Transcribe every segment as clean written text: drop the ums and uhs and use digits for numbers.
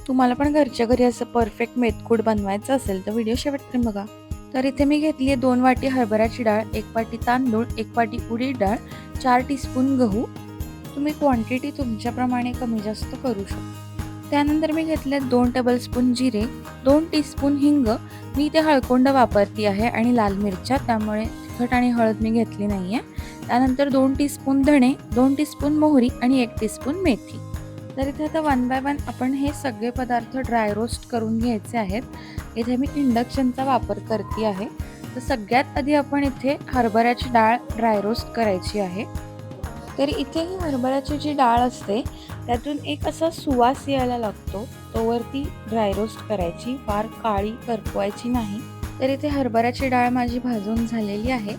तुम्हाला पण घरच्या घरी असं परफेक्ट मेथकूट बनवायचं असेल तर व्हिडिओ शेवटपर्यंत बघा. तर इथे मी घेतली आहे 2 वाटी हरभऱ्याची डाळ, 1 वाटी तांदूळ, 1 वाटी उडीद डाळ, 4 टीस्पून गहू. तुम्ही क्वांटिटी तुमच्याप्रमाणे कमी जास्त करू शकता. त्यानंतर मी घेतले 2 टेबलस्पून जिरे, 2 टीस्पून हिंग. मी इथे हळकुंड वापरती आहे आणि लाल मिरच्या, त्यामुळे तिखट आणि हळद मी घेतली नाही आहे. त्यानंतर 2 टीस्पून धणे, 2 टीस्पून मोहरी आणि 1 टीस्पून मेथी. तर इथे आता वन बाय वन आपण हे सगळे पदार्थ ड्राय रोस्ट करून घ्यायचे आहेत. इथे मी इंडक्शनचा वापर करते आहे. तर सगळ्यात आधी आपण इथे हरभऱ्याची डाळ ड्राय रोस्ट करायची आहे. तर इथे ही हरभऱ्याची जी डाळ असते त्यातून एक असा सुवास यायला लागतो, तोवरती ड्राय रोस्ट करायची, फार काळी करपवायची नाही. तर इथे हरभऱ्याची डाळ माझी भाजून झालेली आहे.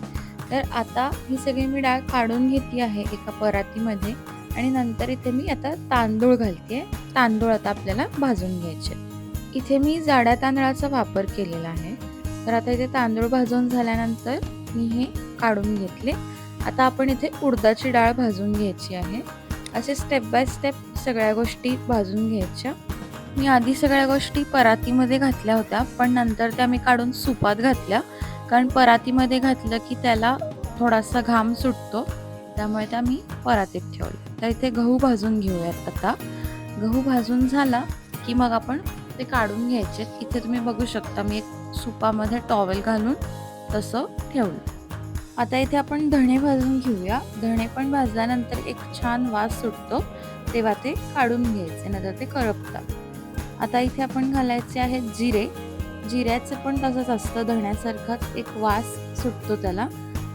तर आता ही सगळी मी डाळ काढून घेतली आहे एका परातीमध्ये आणि नंतर इथे मी आता तांदूळ घालते. तांदूळ आता आपल्याला भाजून घ्यायचे. इथे मी जाड्या तांदळाचा वापर केलेला आहे. तर आता इथे तांदूळ भाजून झाल्यानंतर मी हे काढून घेतले. आता आपण इथे उडदाची डाळ भाजून घ्यायची आहे. असे स्टेप बाय स्टेप सगळ्या गोष्टी भाजून घ्यायच्या. मी आधी सगळ्या गोष्टी परातीमध्ये घातल्या होत्या, पण नंतर त्या मी काढून सुपात घातल्या, कारण परातीमध्ये घातलं की त्याला थोडासा घाम सुटतो, त्यामुळे त्या मी परातीत ठेवल्या. तर इथे गहू भाजून घेऊयात. आता गहू भाजून झाला की मग आपण ते काढून घ्यायचे. इथे तुम्ही बघू शकता मी एक सुपामध्ये टॉवेल घालून तसं ठेवलं. आता इथे आपण धणे भाजून घेऊया. धणे पण भाजल्यानंतर एक छान वास सुटतो, तेव्हा ते काढून घ्यायचे, नाहीतर ते करपतात. आता इथे आपण घालायचे आहेत जिरे. जिऱ्याचं पण तसंच असतं, धण्यासारखाच एक वास सुटतो त्याला.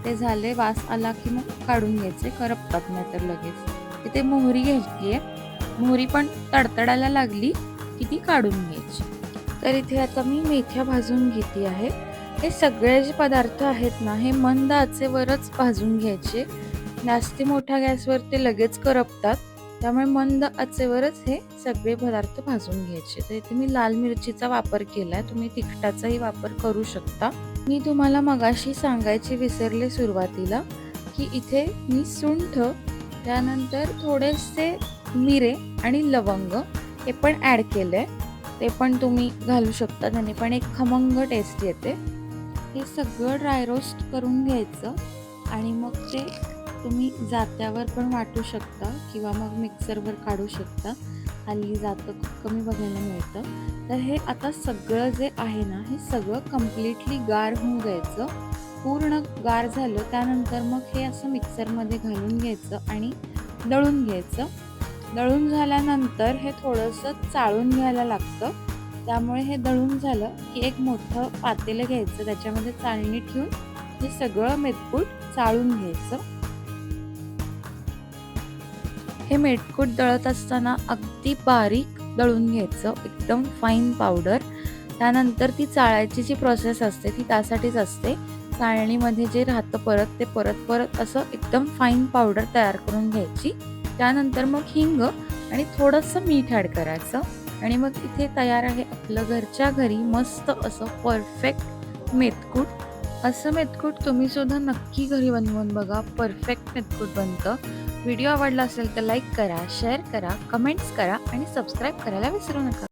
ते झाले, वास आला की मग काढून घ्यायचे, करपतात नाहीतर लगेच. इथे मोहरी घ्यायची आहे. मोहरी पण तडतडायला लागली की ती काढून घ्यायची. तर इथे आता मी मेथ्या भाजून घेते आहे. हे सगळे जे पदार्थ आहेत ना, हे मंद आचेवरच भाजून घ्यायचे. जास्ती मोठ्या गॅसवर ते लगेच करपतात, त्यामुळे मंद आचेवरच हे सगळे पदार्थ भाजून घ्यायचे. तर इथे मी लाल मिरचीचा वापर केलाय, तुम्ही तिखटाचाही वापर करू शकता. मी तुम्हाला मगाशी सांगायचे विसरले सुरुवातीला, की इथे मी सुंठ, त्यानंतर थोडेसे मिरे आणि लवंग हे पण ॲड केले. ते पण तुम्ही घालू शकता, त्याने पण एक खमंग टेस्ट येते. हे सगळं ड्राय रोस्ट करून घ्यायचं आणि मग ते तुम्ही जात्यावर पण वाटू शकता किंवा मग मिक्सरवर काढू शकता. हल्ली जातं खूप कमी बघायला मिळतं. तर हे आता सगळं जे आहे ना, हे सगळं कम्प्लिटली गार होऊन द्यायचं. पूर्ण गार झालं त्यानंतर मग हे असं मिक्सरमध्ये घालून घ्यायचं आणि दळून घ्यायचं. दळून झाल्यानंतर हे थोडंसं चाळून घ्यायला लागतं, त्यामुळे हे दळून झालं की एक मोठं पातेलं घ्यायचं, त्याच्यामध्ये चाळणी ठेवून हे सगळं मेथकूट चाळून घ्यायचं. हे मेथकूट दळत असताना अगदी बारीक दळून घ्यायचं, एकदम फाईन पावडर. त्यानंतर ती चाळायची जी प्रोसेस असते ती त्यासाठीच असते. चाळणीमध्ये जे राहतं परत ते परत परत असं एकदम फाईन पावडर तयार करून घ्यायची. त्यानंतर मग हिंग आणि थोडंसं मीठ ॲड करायचं आणि मग इथे तयार आहे आपलं घरच्या घरी मस्त असं परफेक्ट मेथकूट. असं मेथकूट तुम्ही सुद्धा नक्की घरी बनवून बघा, परफेक्ट मेथकूट बनतं. व्हिडिओ आवडला असेल तर लाईक करा, शेअर करा, कमेंट्स करा आणि सबस्क्राईब करायला विसरू नका.